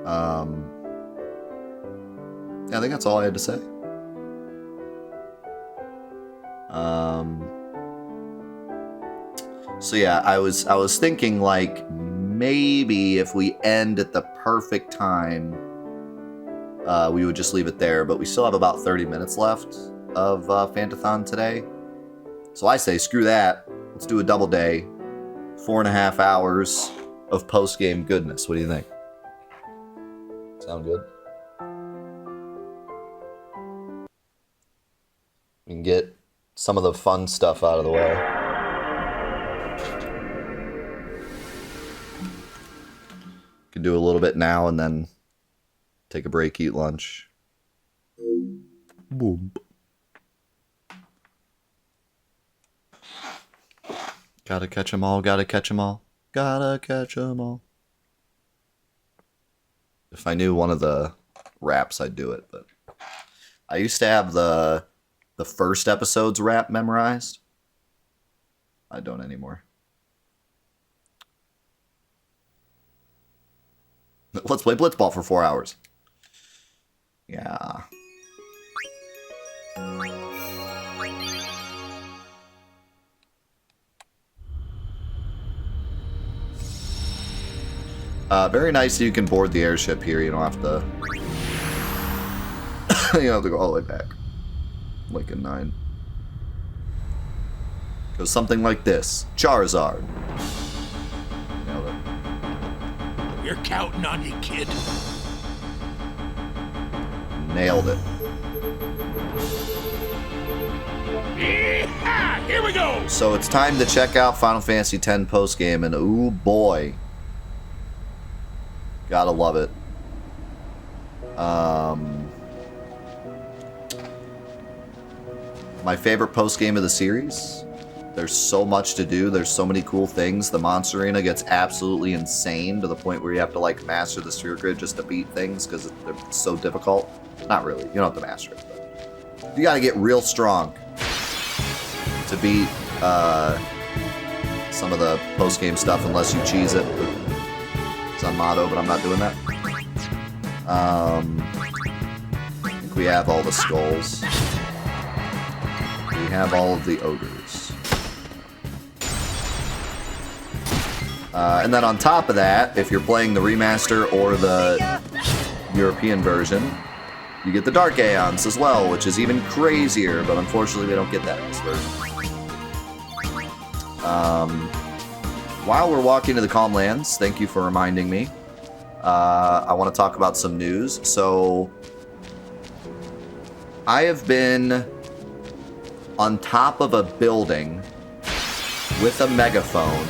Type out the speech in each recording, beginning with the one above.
Yeah, I think that's all I had to say. So yeah, I was thinking like maybe if we end at the perfect time, we would just leave it there. But we still have about 30 minutes left of Fantathon today. So I say screw that. Let's do a double day, 4.5 hours of post-game goodness. What do you think? Sound good? We can get some of the fun stuff out of the way. Can do a little bit now and then take a break, eat lunch. Boom. Gotta catch 'em all, gotta catch 'em all, gotta catch 'em all. If I knew one of the raps, I'd do it, but I used to have the first episode's rap memorized. I don't anymore. Let's play Blitzball for 4 hours. Yeah. Very nice that you can board the airship here. You don't have to... you don't have to go all the way back. Like a 9. Goes something like this. Charizard. Nailed it. We're counting on you, kid. Nailed it. Yeah, here we go. So it's time to check out Final Fantasy X postgame, and ooh boy. Gotta love it. My favorite postgame of the series. There's so much to do. There's so many cool things. The Monster Arena gets absolutely insane to the point where you have to like master the sphere grid just to beat things because they're so difficult. Not really. You don't have to master it. But you gotta get real strong to beat some of the post-game stuff unless you cheese it. It's on motto, but I'm not doing that. I think we have all the skulls. We have all of the ogres. And then on top of that, if you're playing the remaster or the European version, you get the Dark Aeons as well, which is even crazier, but unfortunately we don't get that in this version. While we're walking to the Calm Lands, thank you for reminding me, I want to talk about some news. So, I have been on top of a building with a megaphone,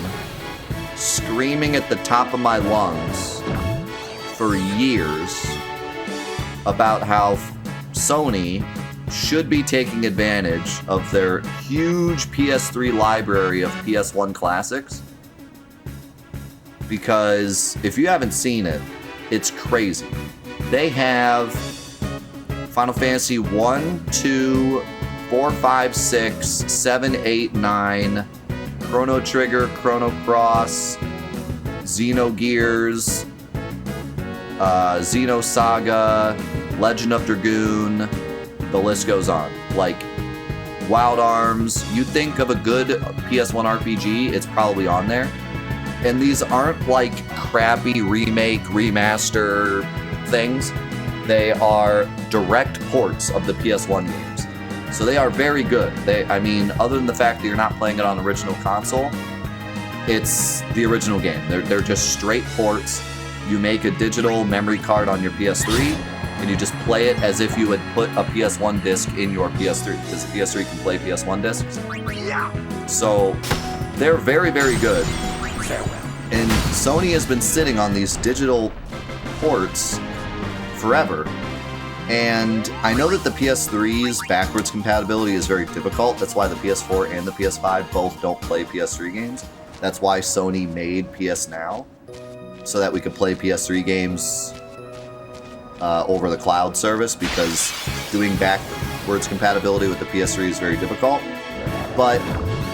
screaming at the top of my lungs for years about how Sony should be taking advantage of their huge PS3 library of PS1 classics. Because if you haven't seen it, it's crazy. They have Final Fantasy 1, 2, 4, 5, 6, 7, 8, 9, Chrono Trigger, Chrono Cross, Xenogears, Xenosaga, Legend of Dragoon, the list goes on. Like, Wild Arms, you think of a good PS1 RPG, it's probably on there. And these aren't like crappy remake, remaster things. They are direct ports of the PS1 games. So they are very good. I mean, other than the fact that you're not playing it on the original console, it's the original game. They're just straight ports. You make a digital memory card on your PS3, and you just play it as if you had put a PS1 disc in your PS3, because the PS3 can play PS1 discs. So they're very, very good. And Sony has been sitting on these digital ports forever. And I know that the PS3's backwards compatibility is very difficult. That's why the PS4 and the PS5 both don't play PS3 games. That's why Sony made PS Now, so that we could play PS3 games over the cloud service, because doing backwards compatibility with the PS3 is very difficult. But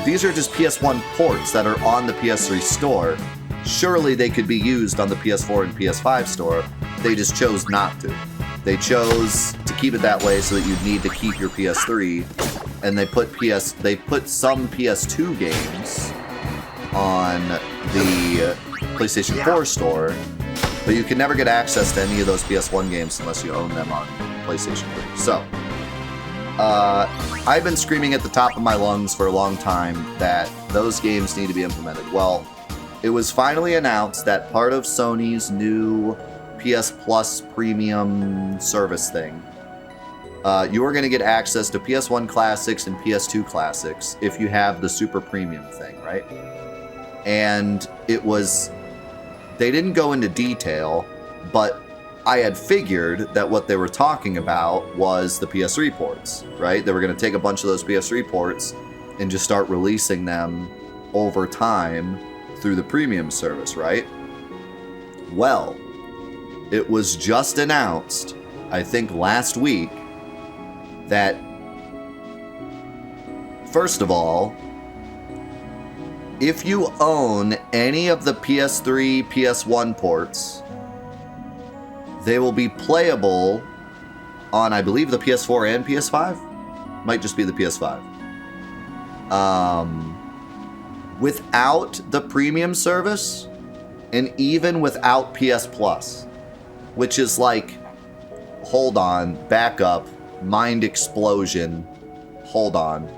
these are just PS1 ports that are on the PS3 store. Surely they could be used on the PS4 and PS5 store, they just chose not to. They chose to keep it that way so that you'd need to keep your PS3, and they put some PS2 games on the PlayStation 4 store, but you can never get access to any of those PS1 games unless you own them on PlayStation 3. So, I've been screaming at the top of my lungs for a long time that those games need to be implemented. Well, it was finally announced that part of Sony's new PS Plus premium service thing, you are going to get access to PS1 classics and PS2 classics if you have the super premium thing, right? And they didn't go into detail, but I had figured that what they were talking about was the PS3 ports, right? They were going to take a bunch of those PS3 ports and just start releasing them over time through the premium service, right? Well, it was just announced, I think last week, that first of all, if you own any of the PS3, PS1 ports, they will be playable on, I believe, the PS4 and PS5. Might just be the PS5. Without the premium service, and even without PS Plus, which is like, hold on, back up, mind explosion, hold on.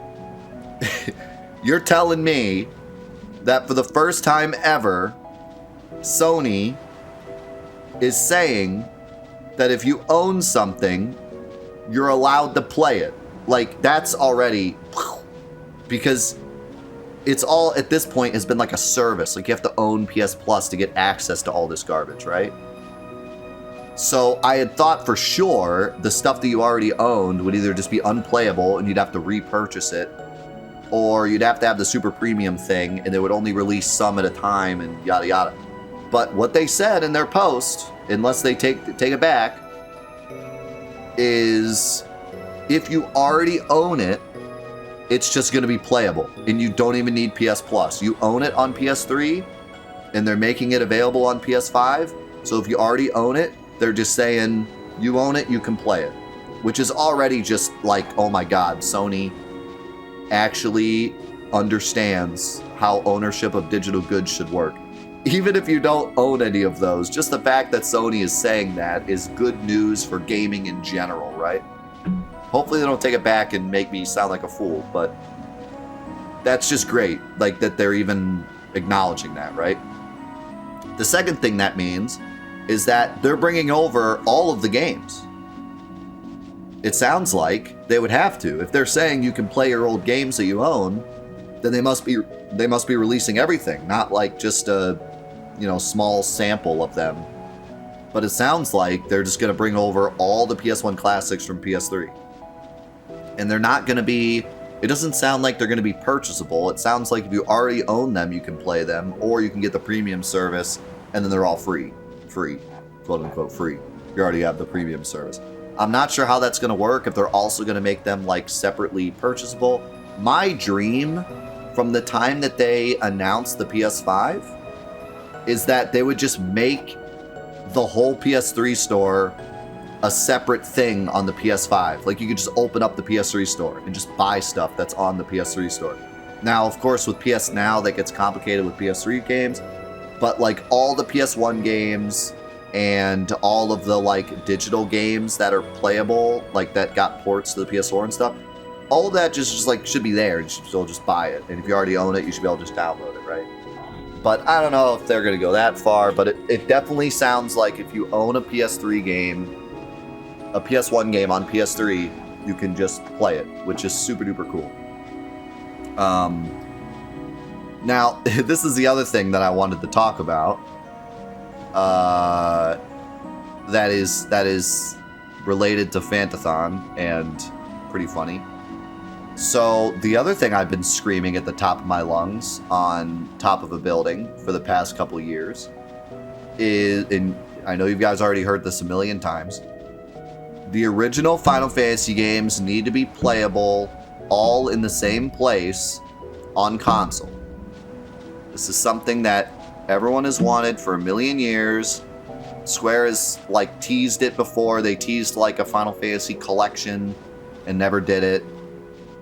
You're telling me that for the first time ever, Sony is saying that if you own something, you're allowed to play it. Like, that's already... Because it's all, at this point, has been like a service. Like, you have to own PS Plus to get access to all this garbage, right? So I had thought for sure the stuff that you already owned would either just be unplayable and you'd have to repurchase it, or you'd have to have the super premium thing and they would only release some at a time and yada yada. But what they said in their post, unless they take it back, is if you already own it, it's just going to be playable and you don't even need PS Plus. You own it on PS3 and they're making it available on PS5. So if you already own it, they're just saying you own it, you can play it, which is already just like, oh my God, Sony actually understands how ownership of digital goods should work. Even if you don't own any of those, just the fact that Sony is saying that is good news for gaming in general, right? Hopefully they don't take it back and make me sound like a fool, but that's just great, like that they're even acknowledging that, right? The second thing that means is that they're bringing over all of the games. It sounds like they would have to. If they're saying you can play your old games that you own, then they must be releasing everything, not like just a, small sample of them. But it sounds like they're just going to bring over all the PS1 classics from PS3. And they're not going to be, it doesn't sound like they're going to be purchasable. It sounds like if you already own them, you can play them, or you can get the premium service, and then they're all free, quote unquote free. You already have the premium service. I'm not sure how that's going to work, if they're also going to make them like separately purchasable. My dream from the time that they announced the PS5 is that they would just make the whole PS3 store a separate thing on the PS5. Like, you could just open up the PS3 store and just buy stuff that's on the PS3 store. Now, of course, with PS Now, that gets complicated with PS3 games, but like all the PS1 games and all of the like digital games that are playable, like that got ports to the PS4 and stuff, all of that just like should be there. You should still just buy it. And if you already own it, you should be able to just download it, right? But I don't know if they're going to go that far, but it definitely sounds like if you own a PS3 game, a PS1 game on PS3, you can just play it, which is super duper cool. Now, this is the other thing that I wanted to talk about. That is related to Fantathon and pretty funny. So the other thing I've been screaming at the top of my lungs on top of a building for the past couple of years is, and I know you guys already heard this a million times, the original Final Fantasy games need to be playable all in the same place on console. This is something that everyone has wanted for a million years, Square has, like, teased it before. They teased, like, a Final Fantasy collection and never did it.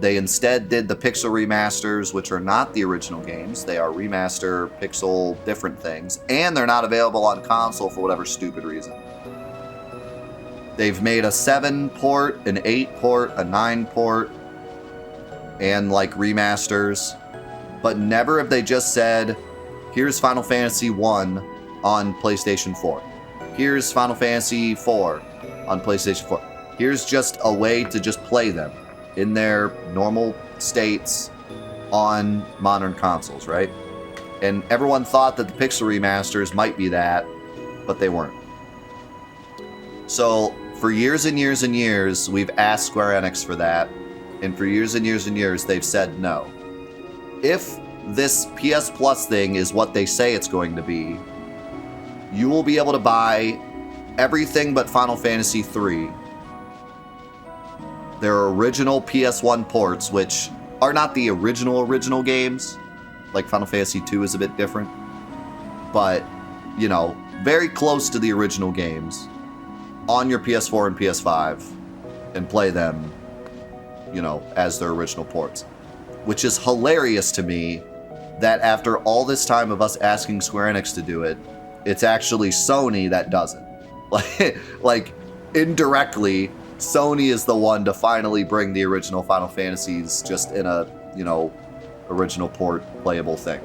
They instead did the pixel remasters, which are not the original games. They are remaster, pixel, different things. And they're not available on console for whatever stupid reason. They've made a 7 port, an 8 port, a 9 port, and, like, remasters. But never have they just said, here's Final Fantasy 1 on PlayStation 4. Here's Final Fantasy 4 on PlayStation 4. Here's just a way to just play them in their normal states on modern consoles, right? And everyone thought that the pixel remasters might be that, but they weren't. So for years and years and years, we've asked Square Enix for that, and for years and years and years, they've said no. If this PS Plus thing is what they say it's going to be, you will be able to buy everything but Final Fantasy III. Their original PS1 ports, which are not the original games. Like Final Fantasy II is a bit different. But, you know, very close to the original games on your PS4 and PS5 and play them, you know, as their original ports. Which is hilarious to me that after all this time of us asking Square Enix to do it, it's actually Sony that does it. Like indirectly, Sony is the one to finally bring the original Final Fantasies just in a, you know, original port playable thing.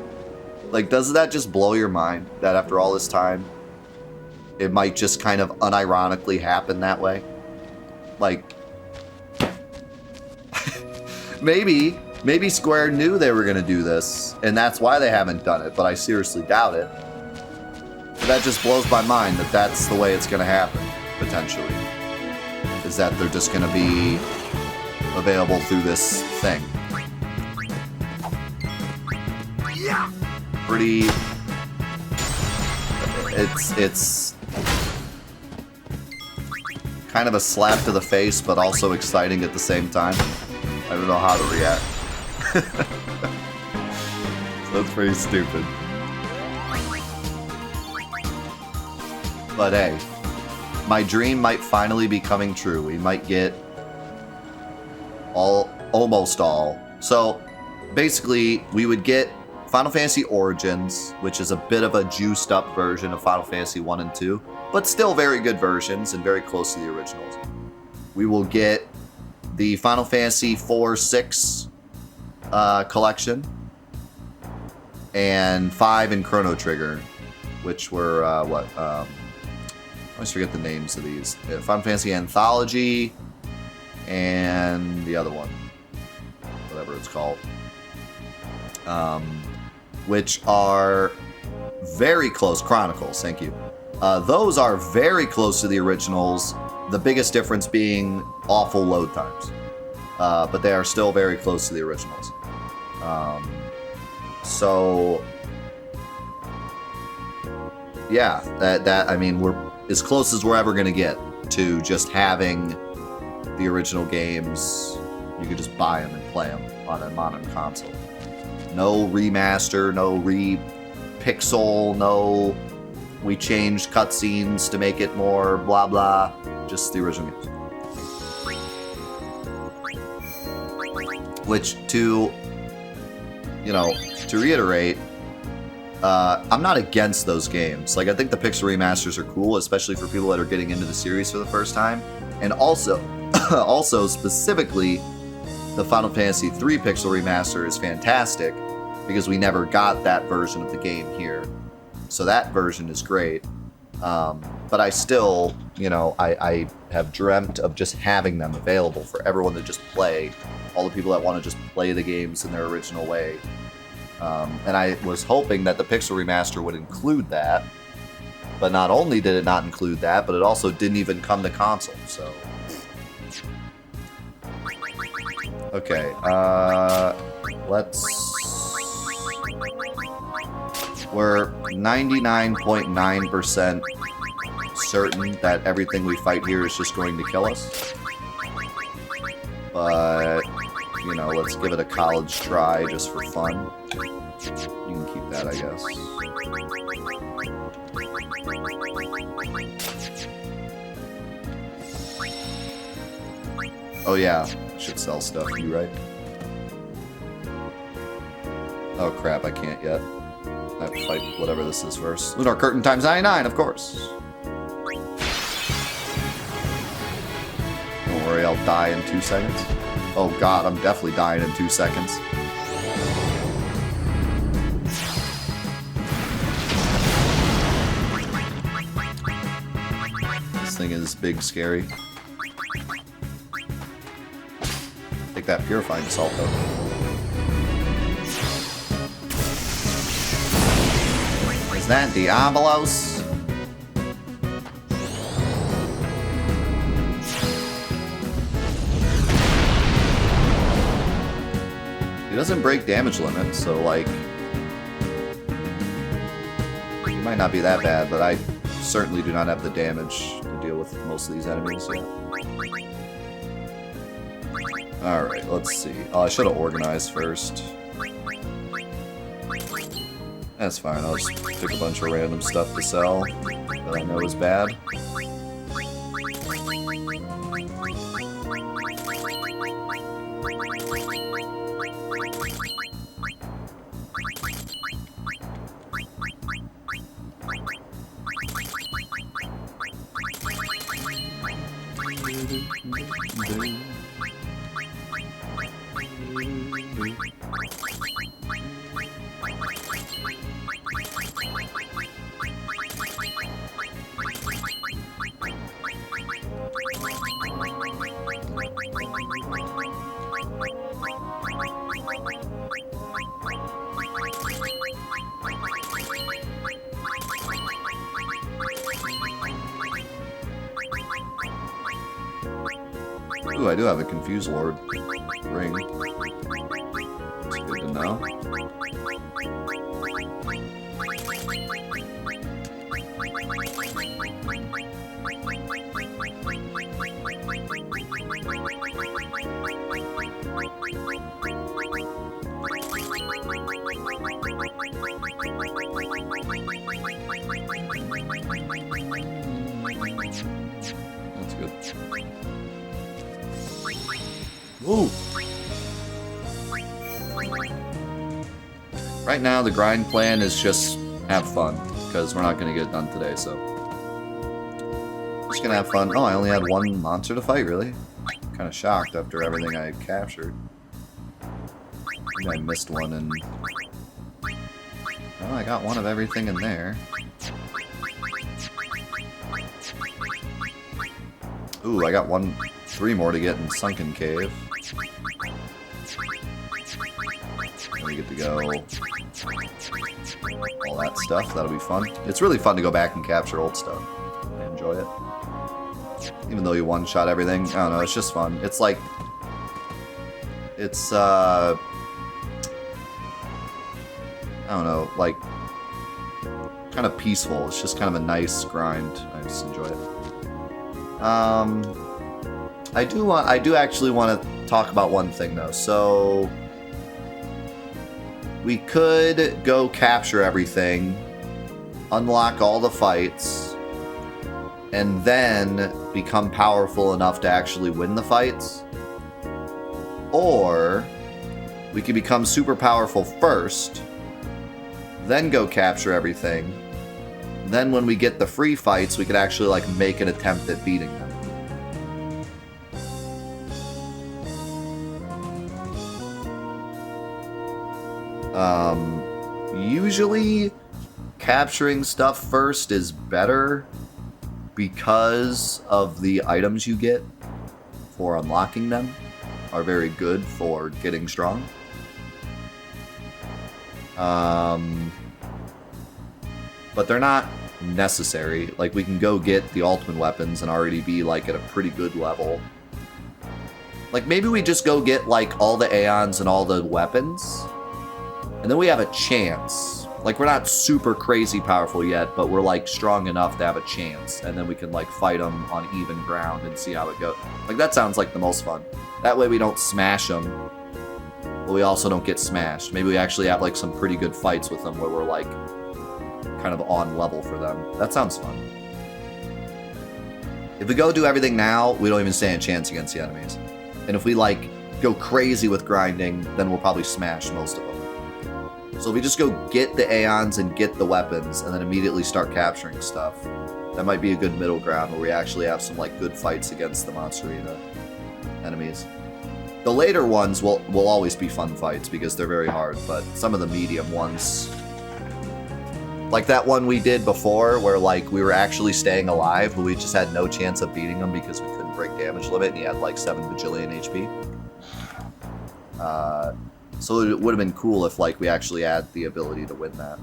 Like, doesn't that just blow your mind that after all this time, it might just kind of unironically happen that way? Like, maybe Square knew they were going to do this, and that's why they haven't done it, but I seriously doubt it. That just blows my mind that that's the way it's going to happen, potentially. Is that they're just going to be available through this thing. Pretty... It's kind of a slap to the face, but also exciting at the same time. I don't know how to react. That's pretty stupid. But hey, my dream might finally be coming true. We might get almost all. So basically, we would get Final Fantasy Origins, which is a bit of a juiced up version of Final Fantasy 1 and 2, but still very good versions and very close to the originals. We will get the Final Fantasy 4-6 collection, and 5 and Chrono Trigger, which were, I always forget the names of these. Final Fantasy Anthology, and the other one, whatever it's called. Which are very close. Chronicles, thank you. Those are very close to the originals, the biggest difference being awful load times. But they are still very close to the originals. So, yeah, that I mean, we're as close as we're ever going to get to just having the original games. You could just buy them and play them on a modern console. No remaster, no re-pixel, no we changed cutscenes to make it more blah blah. Just the original games. Which, to reiterate, I'm not against those games. Like, I think the pixel remasters are cool, especially for people that are getting into the series for the first time. And also specifically, the Final Fantasy III pixel remaster is fantastic because we never got that version of the game here. So that version is great. But I still, I have dreamt of just having them available for everyone to just play. All the people that want to just play the games in their original way. And I was hoping that the pixel remaster would include that. But not only did it not include that, but it also didn't even come to console, so... Okay, we're 99.9% certain that everything we fight here is just going to kill us. But, let's give it a college try just for fun. You can keep that, I guess. Oh yeah, should sell stuff, you right? Oh crap, I can't yet. I have to fight whatever this is first. Lunar Curtain times 99, of course. Don't worry, I'll die in 2 seconds. Oh god, I'm definitely dying in 2 seconds. This thing is big, scary. Take that purifying salt though. Is that Diabolos? He doesn't break damage limit, so like he might not be that bad, but I certainly do not have the damage to deal with most of these enemies yet. Alright, let's see. Oh, I should have organized first. That's fine, I'll just pick a bunch of random stuff to sell that I know is bad. Ooh, I do have a Confused Lord ring. It's good to know. That's good. Whoa! Right now, the grind plan is just have fun, because we're not going to get it done today, so... Just gonna have fun. Oh, I only had one monster to fight, really? Kind of shocked after everything I had captured. I think I missed one, and... Well, I got one of everything in there. Ooh, I got 3 more to get in Sunken Cave. We get to go all that stuff. That'll be fun. It's really fun to go back and capture old stuff. I enjoy it. Even though you one-shot everything. I don't know, it's just fun. It's like... It's, I don't know, like... kind of peaceful. It's just kind of a nice grind. I just enjoy it. I do actually want to talk about one thing, though. So... We could go capture everything, unlock all the fights, and then become powerful enough to actually win the fights. Or we could become super powerful first, then go capture everything. Then when we get the free fights, we could actually like make an attempt at beating them. Usually capturing stuff first is better because of the items you get for unlocking them are very good for getting strong. But they're not necessary. Like, we can go get the ultimate weapons and already be like at a pretty good level. Like, maybe we just go get like all the Aeons and all the weapons, and then we have a chance. Like, we're not super crazy powerful yet, but we're, like, strong enough to have a chance. And then we can, like, fight them on even ground and see how it goes. Like, that sounds like the most fun. That way we don't smash them, but we also don't get smashed. Maybe we actually have, like, some pretty good fights with them where we're, like, kind of on level for them. That sounds fun. If we go do everything now, we don't even stand a chance against the enemies. And if we, like, go crazy with grinding, then we'll probably smash most of them. So if we just go get the Aeons and get the weapons, and then immediately start capturing stuff, that might be a good middle ground where we actually have some, like, good fights against the Monsterita enemies. The later ones will always be fun fights because they're very hard, but some of the medium ones, like that one we did before where like we were actually staying alive, but we just had no chance of beating him because we couldn't break damage limit and he had like 7 bajillion HP. So it would have been cool if like we actually had the ability to win that.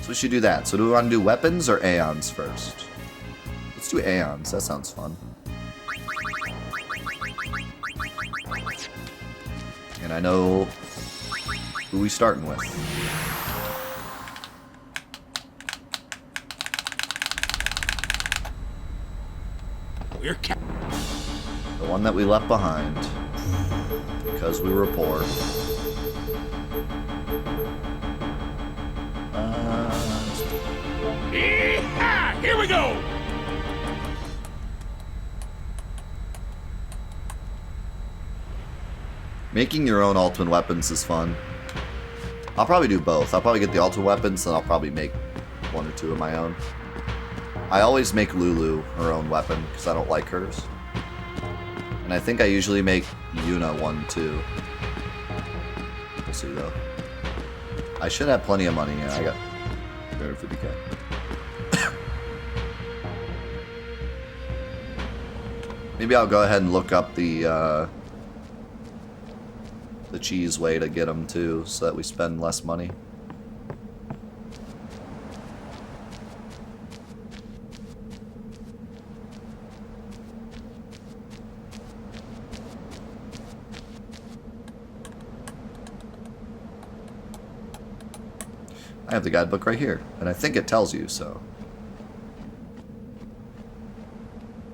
So we should do that. So do we want to do weapons or Aeons first? Let's do Aeons. That sounds fun. And I know who we starting with. We're The one that we left behind because we were poor. Yeehaw! Here we go! Making your own ultimate weapons is fun. I'll probably do both. I'll probably get the ultimate weapons, and I'll probably make 1 or 2 of my own. I always make Lulu her own weapon, because I don't like hers. And I think I usually make Yuna one, too. We'll see, though. I should have plenty of money. Yeah, I got 350k. Maybe I'll go ahead and look up the cheese way to get them too, so that we spend less money. I have the guidebook right here, and I think it tells you, so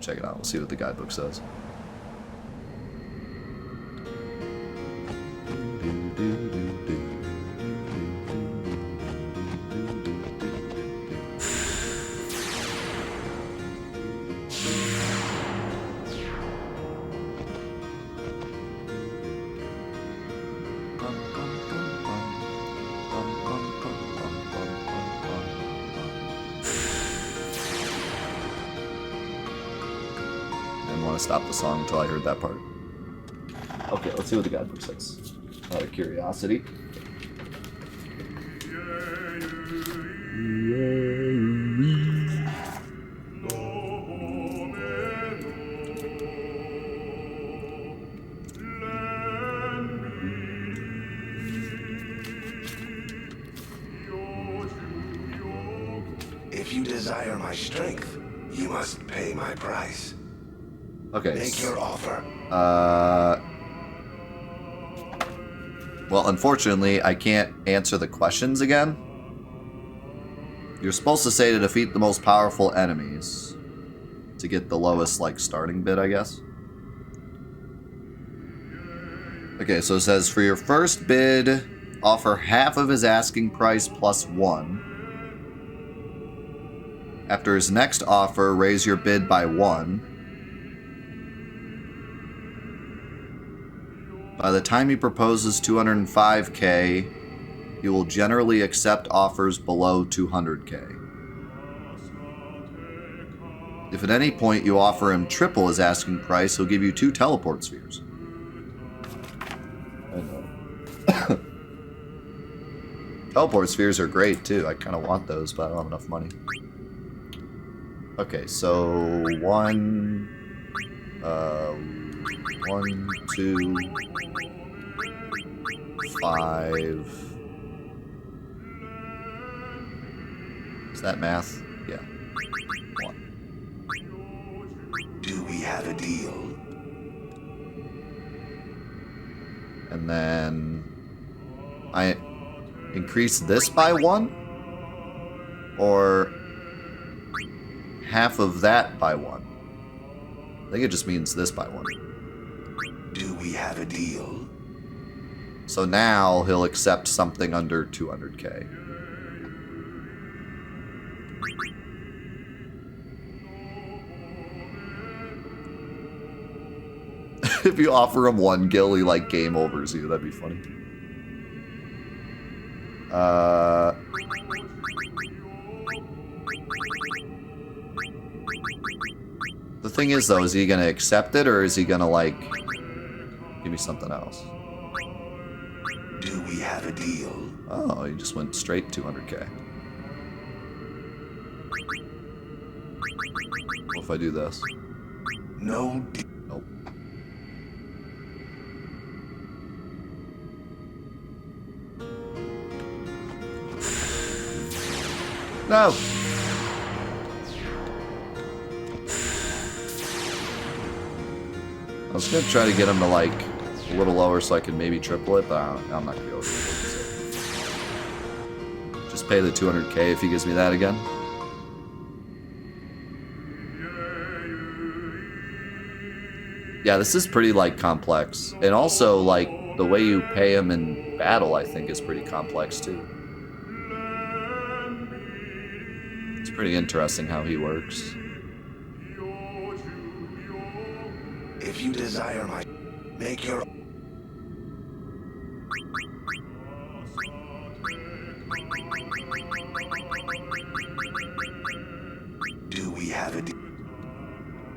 check it out. We'll see what the guidebook says. Stop the song until I heard that part. Okay, let's see what the guidebook says. Out of curiosity. If you desire my strength, you must pay my price. Okay. Make your offer. Well, unfortunately, I can't answer the questions again. You're supposed to say to defeat the most powerful enemies to get the lowest, like, starting bid, I guess. Okay, so it says, for your first bid, offer half of his asking price plus 1. After his next offer, raise your bid by 1. By the time he proposes 205k, he will generally accept offers below 200k. If at any point you offer him triple his asking price, he'll give you 2 teleport spheres. I know. Teleport spheres are great too. I kind of want those, but I don't have enough money. Okay, so 1, 2, 5. Is that math? Yeah. 1. Do we have a deal? And then I increase this by 1? Or half of that by 1? I think it just means this by 1. Do we have a deal? So now he'll accept something under 200k. If you offer him one kill, he like game overs you. That'd be funny. The thing is, though, is he gonna accept it, or is he gonna like give me something else? Do we have a deal? Oh, he just went straight 200k. What if I do this? No. Nope. No! I was gonna try to get him to like a little lower so I could maybe triple it, but I'm not gonna be able to triple it. Just pay the 200k if he gives me that again. Yeah, this is pretty like complex, and also like the way you pay him in battle, I think, is pretty complex too. It's pretty interesting how he works. If you desire my... Make your... Do we have a...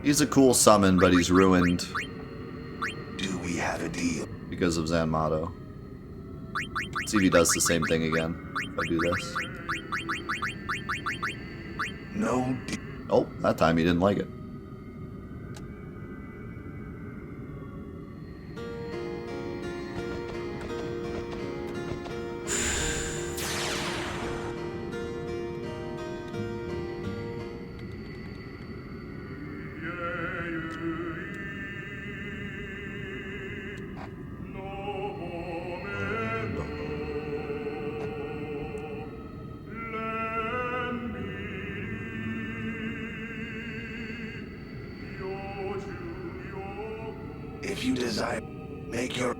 He's a cool summon, but he's ruined. Do we have a deal? Because of Zanmato. Let's see if he does the same thing again. If I do this. No. Oh, that time he didn't like it. If you desire... Make your...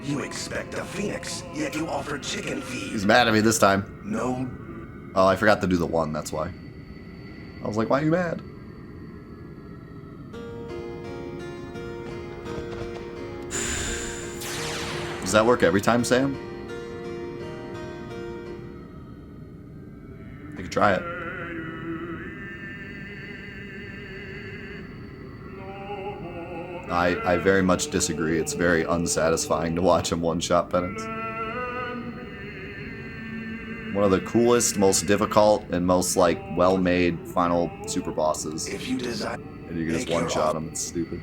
You expect a phoenix, yet you offer chicken feed. He's mad at me this time. No. Oh, I forgot to do the one, that's why. I was like, why are you mad? Does that work every time, Sam? I could try it. I very much disagree. It's very unsatisfying to watch him one-shot penance. One of the coolest, most difficult, and most like well-made final super bosses. If you desire... And you can just one-shot him. It's stupid.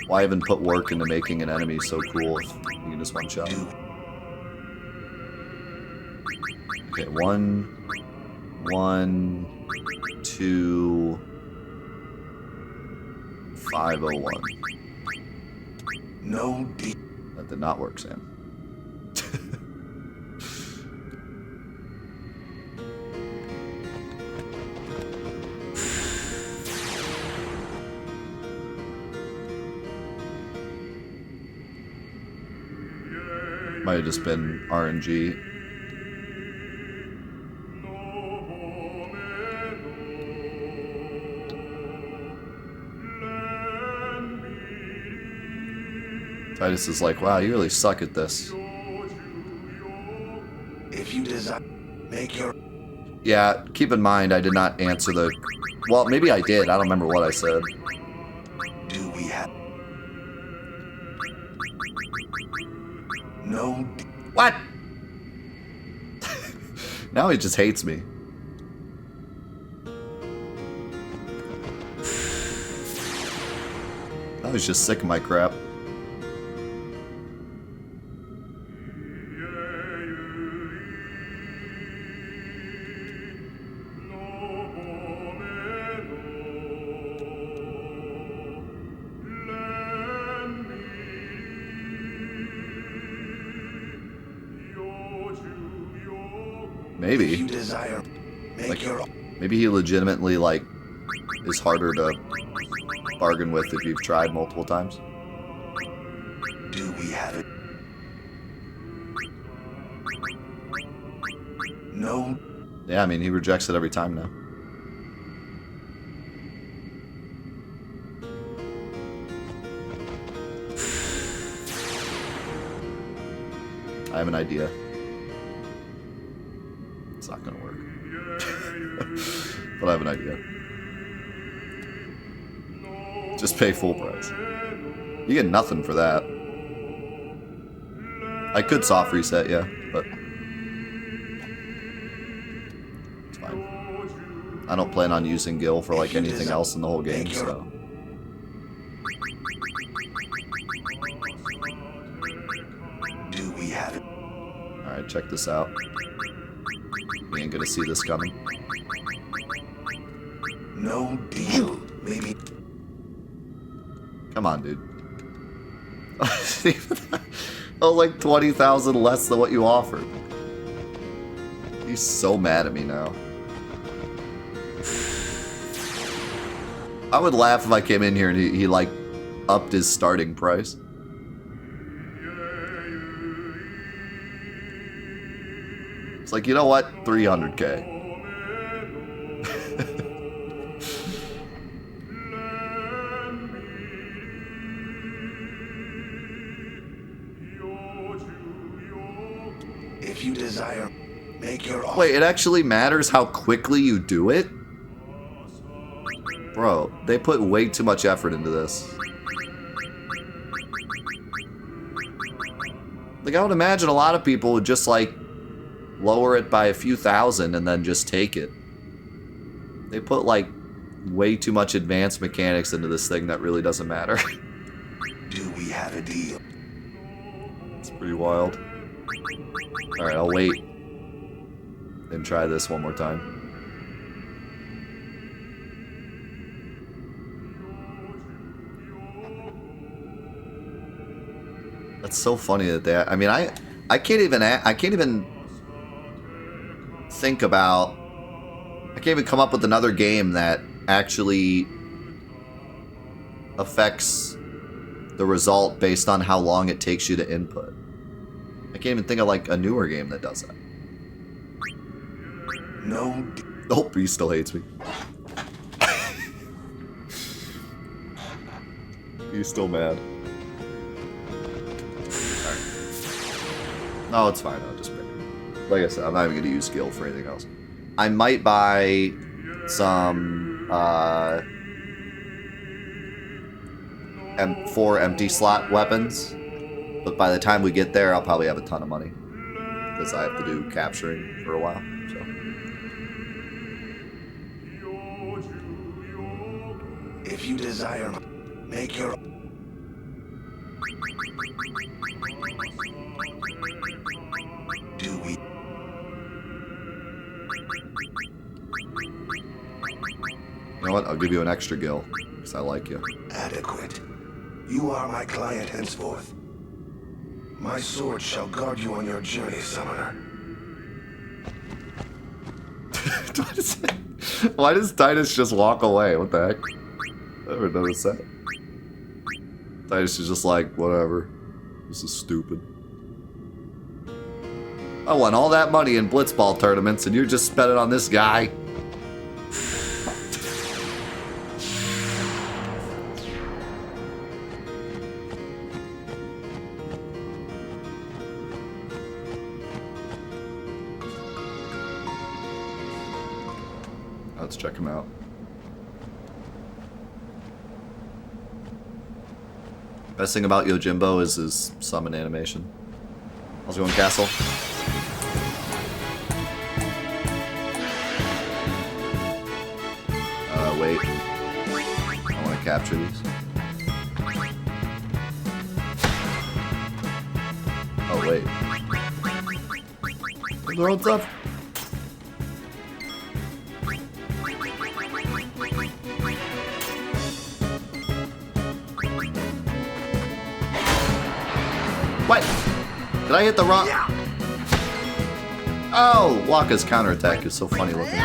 Why even put work into making an enemy so cool if you can just one-shot him? Okay, 2... 501. No deal. That did not work, Sam. Might have just been RNG. Titus is like, wow, you really suck at this. If you desire... Make your... Yeah, keep in mind, I did not answer the... Well, maybe I did. I don't remember what I said. Do we have... No... What? Now he just hates me. Now he's just sick of my crap. Maybe. If you desire... Make Like, your... maybe he legitimately, like, is harder to bargain with if you've tried multiple times. Do we have it? No. Yeah, I mean, he rejects it every time now. I have an idea. It's not gonna work. But I have an idea. Just pay full price. You get nothing for that. I could soft reset, yeah, but it's fine. I don't plan on using Gil for like anything else in the whole game, so. Do we have it? Alright, check this out. You ain't gonna see this coming. No deal. Maybe. Come on, dude. Oh, like 20,000 less than what you offered. He's so mad at me now. I would laugh if I came in here and he like upped his starting price. It's like, you know what? 300K. If you desire, make your offer. Wait, it actually matters how quickly you do it? Bro, they put way too much effort into this. Like, I would imagine a lot of people would just, like, lower it by a few thousand and then just take it. They put, like, way too much advanced mechanics into this thing that really doesn't matter. Do we have a deal? It's pretty wild. Alright, I'll wait and try this one more time. That's so funny that they. I mean, I can't even think about. I can't even come up with another game that actually affects the result based on how long it takes you to input. I can't even think of like a newer game that does that. No. Oh, he still hates me. He's still mad. No, it's fine. I'll just pick it. Like I said, I'm not even going to use skill for anything else. I might buy some 4 empty slot weapons, but by the time we get there, I'll probably have a ton of money because I have to do capturing for a while. So. If you desire, make your. Do we? You know what? I'll give you an extra gil because I like you. Adequate. You are my client henceforth. My sword shall guard you on your journey, summoner. Why does Titus just walk away? What the heck? I never noticed that. Titus is just like, whatever. This is stupid. I won all that money in blitzball tournaments and you're just spending on this guy. Let's check him out. Best thing about Yojimbo is his summon animation. How's it going, Castle? Wait. I want to capture these. Oh, wait. Their own stuff. What? Did I hit the wrong? Oh, Waka's counterattack is so funny looking.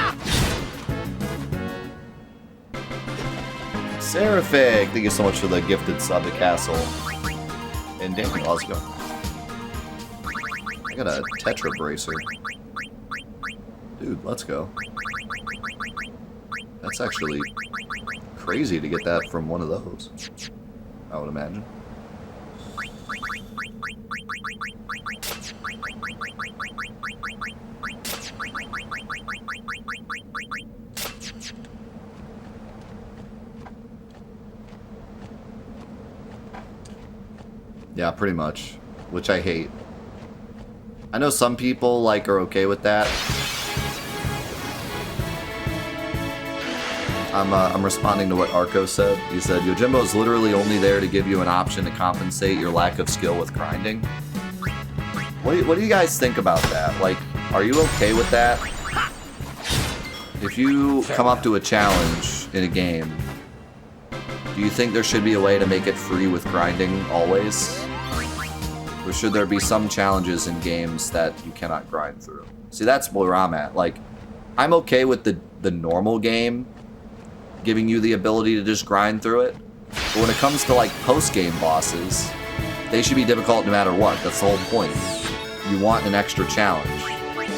Seraphic, thank you so much for the gifted sub to Castle. And Daniel, how's it going? I got a Tetra Bracer. Dude, let's go. That's actually crazy to get that from one of those, I would imagine. Yeah, pretty much. Which I hate. I know some people, like, are okay with that. I'm responding to what Arco said. He said, Yojimbo is literally only there to give you an option to compensate your lack of skill with grinding. What do you guys think about that? Like, are you okay with that? If you come up to a challenge in a game, do you think there should be a way to make it free with grinding always? Or should there be some challenges in games that you cannot grind through? See, that's where I'm at. Like, I'm okay with the normal game giving you the ability to just grind through it. But when it comes to, like, post-game bosses, they should be difficult no matter what. That's the whole point. You want an extra challenge. Like,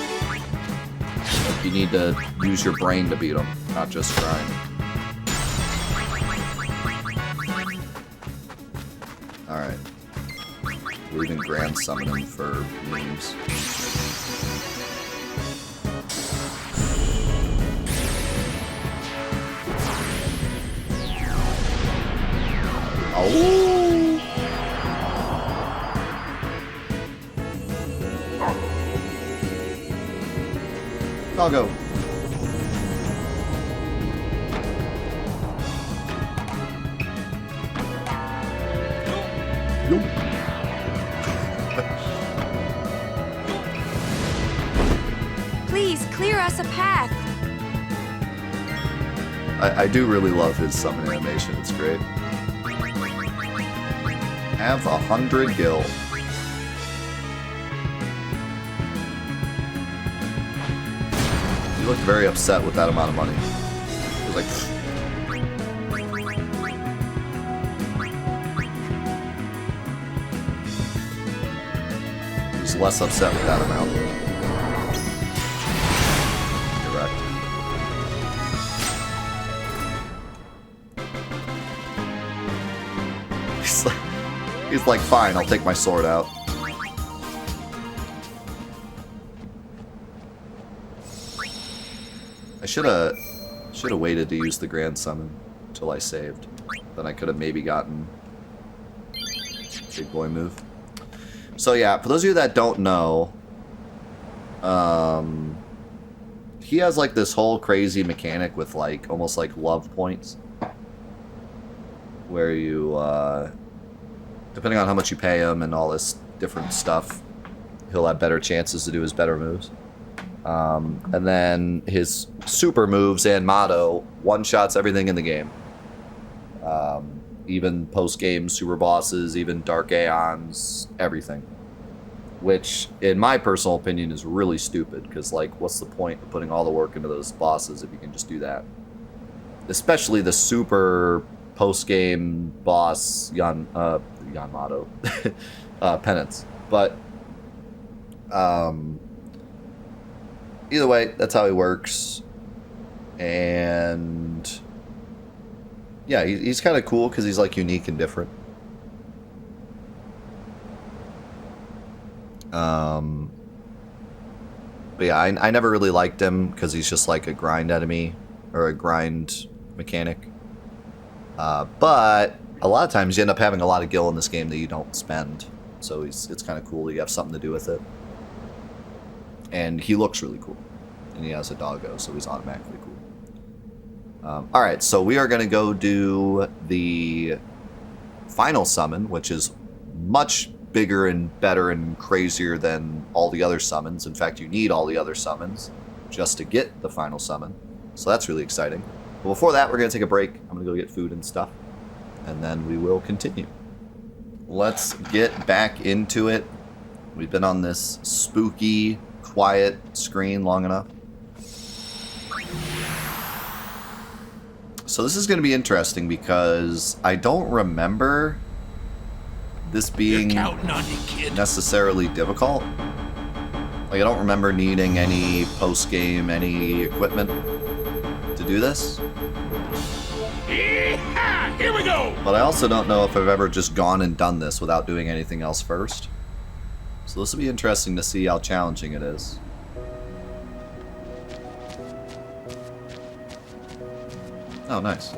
you need to use your brain to beat them, not just grind. Alright. We'll even grand summon him for memes. Oh! I'll go. Yo. Please clear us a path. I do really love his summon animation. It's great. Have 100 gil. He looked very upset with that amount of money. He was like, he was less upset with that amount. Correct. He's like, fine, I'll take my sword out. I should have waited to use the grand summon until I saved. Then I could have maybe gotten big boy move. So yeah, for those of you that don't know, he has like this whole crazy mechanic with like almost like love points, where you depending on how much you pay him and all this different stuff, he'll have better chances to do his better moves. And then his super moves and motto one-shots everything in the game. Even post-game super bosses, even Dark Aeons, everything. Which, in my personal opinion, is really stupid, because, like, what's the point of putting all the work into those bosses if you can just do that? Especially the super post-game boss, Yanmato, penance. But, either way, that's how he works. And yeah, he's kind of cool because he's like unique and different. But yeah, I never really liked him because he's just like a grind enemy or a grind mechanic. But a lot of times you end up having a lot of gil in this game that you don't spend. So it's kind of cool. You have something to do with it. And he looks really cool. And he has a doggo, so he's automatically cool. Alright, so we are going to go do the final summon, which is much bigger and better and crazier than all the other summons. In fact, you need all the other summons just to get the final summon. So that's really exciting. But before that, we're going to take a break. I'm going to go get food and stuff. And then we will continue. Let's get back into it. We've been on this spooky, quiet screen long enough. So this is going to be interesting because I don't remember this being necessarily difficult. Like, I don't remember needing any post-game, any equipment to do this. Yeehaw! Here we go! But I also don't know if I've ever just gone and done this without doing anything else first. So this will be interesting to see how challenging it is. Oh, nice.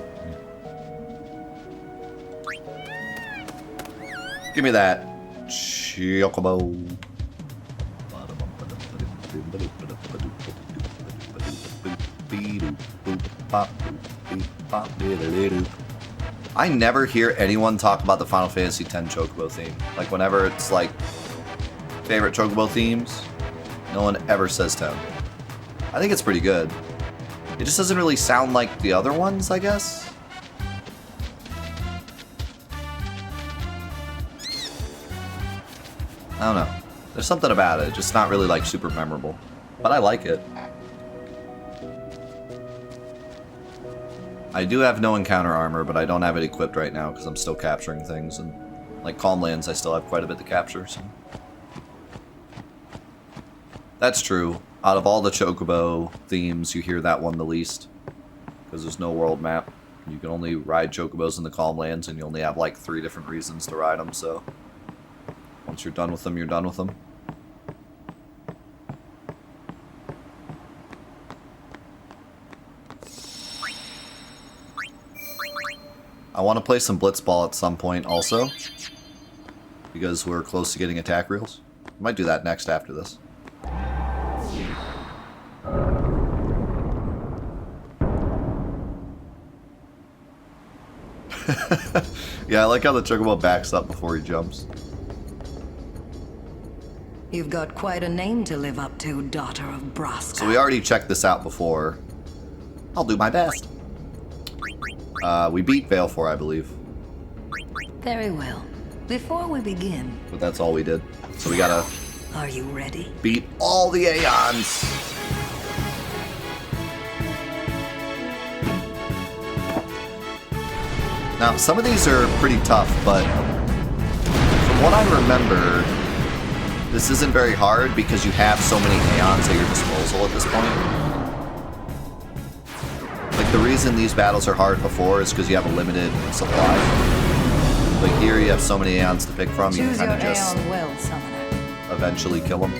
Give me that Chocobo. I never hear anyone talk about the Final Fantasy X Chocobo theme. Like, whenever it's like favorite Chocobo themes, no one ever says 10. I think it's pretty good. It just doesn't really sound like the other ones, I guess. I don't know. There's something about it, just not really like super memorable. But I like it. I do have no encounter armor, but I don't have it equipped right now because I'm still capturing things, and like Calm Lands I still have quite a bit to capture, so. That's true. Out of all the Chocobo themes, you hear that one the least. Because there's no world map. You can only ride Chocobos in the Calm Lands, and you only have like 3 different reasons to ride them, so. Once you're done with them, you're done with them. I want to play some Blitzball at some point also. Because we're close to getting attack reels. I might do that next after this. Yeah, I like how the Chocobo backs up before he jumps. You've got quite a name to live up to, daughter of Braska. So we already checked this out before. I'll do my best. We beat Veil 4, I believe. Very well. Before we begin... But that's all we did. So we gotta... Are you ready? Beat all the Aeons! Now, some of these are pretty tough, but... From what I remember... This isn't very hard because you have so many Aeons at your disposal at this point. Like, the reason these battles are hard before is because you have a limited supply. But here you have so many Aeons to pick from, you can kind of just well, summoner. Eventually kill them.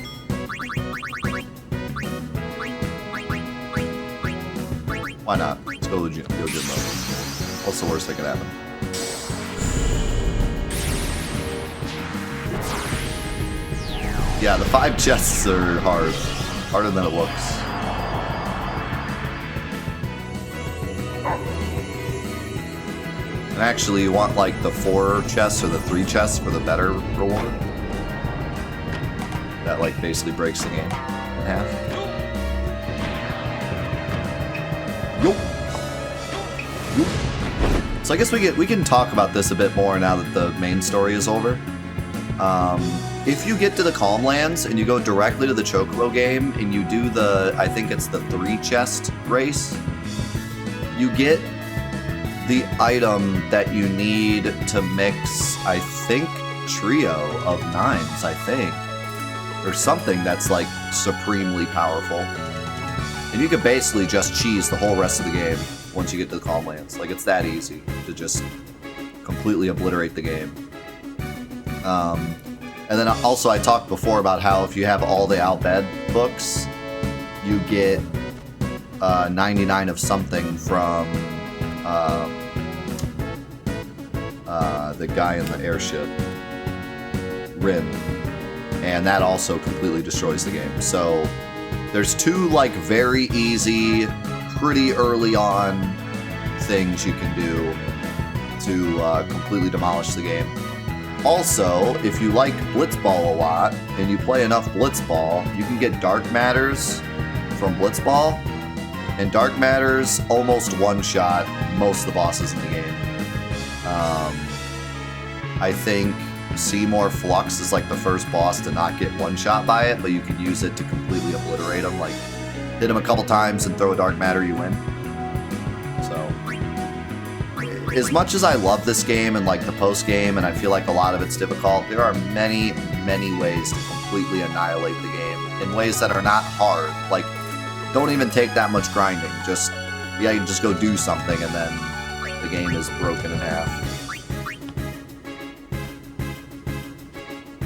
Why not? Let's go legit mode. What's the worst that could happen? Yeah, the 5 chests are hard. Harder than it looks. And actually, you want like the 4 chests or the 3 chests for the better reward. That like basically breaks the game in half. Yup. So I guess we can talk about this a bit more now that the main story is over. If you get to the Calm Lands and you go directly to the Chocobo game and you do the, I think it's the 3 chest race, you get the item that you need to mix, I think, trio of 9s, I think. Or something that's like supremely powerful. And you can basically just cheese the whole rest of the game once you get to the Calm Lands. Like, it's that easy to just completely obliterate the game. And then also I talked before about how if you have all the Al Bhed books, you get 99 of something from the guy in the airship, Rin. And that also completely destroys the game. So there's 2 like very easy, pretty early on things you can do to completely demolish the game. Also, if you like Blitzball a lot, and you play enough Blitzball, you can get Dark Matters from Blitzball, and Dark Matters almost one-shot most of the bosses in the game. I think Seymour Flux is like the first boss to not get one-shot by it, but you can use it to completely obliterate him. Like, hit him a couple times and throw a Dark Matter, you win. So... as much as I love this game and like the post game, and I feel like a lot of it's difficult, there are many, many ways to completely annihilate the game in ways that are not hard. Like, don't even take that much grinding. Just, yeah, you just go do something and then the game is broken in half.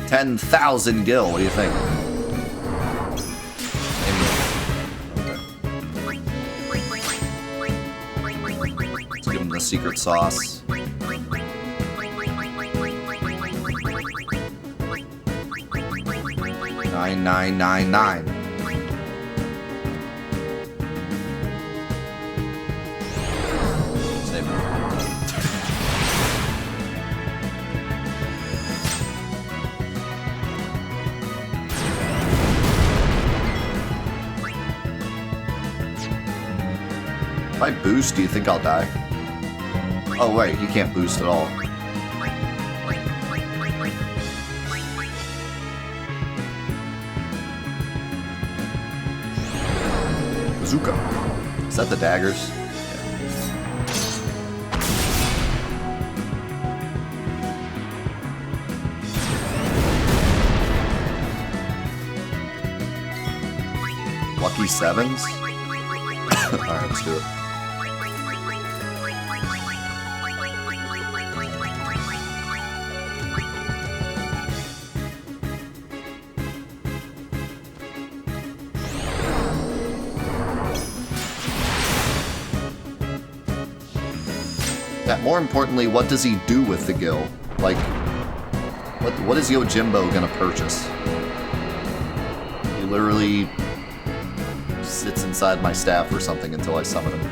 10,000 gil. What do you think? Let's give him the secret sauce. 9999. Save it. If I boost, do you think I'll die? Oh wait, he can't boost at all. Bazooka. Is that the daggers? Yeah. Lucky sevens? Alright, let's do it. Yeah, more importantly, what does he do with the gil? Like, what is Yojimbo gonna purchase? He literally sits inside my staff or something until I summon him.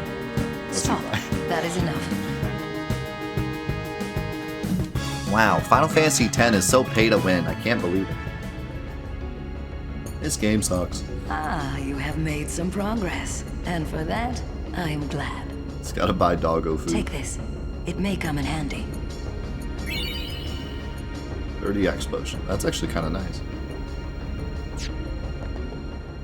Stop. That is enough. Wow, Final Fantasy X is so pay to win. I can't believe it. This game sucks. Ah, you have made some progress. And for that, I am glad. It's gotta buy doggo food. Take this. It may come in handy. 30 X potion. That's actually kind of nice.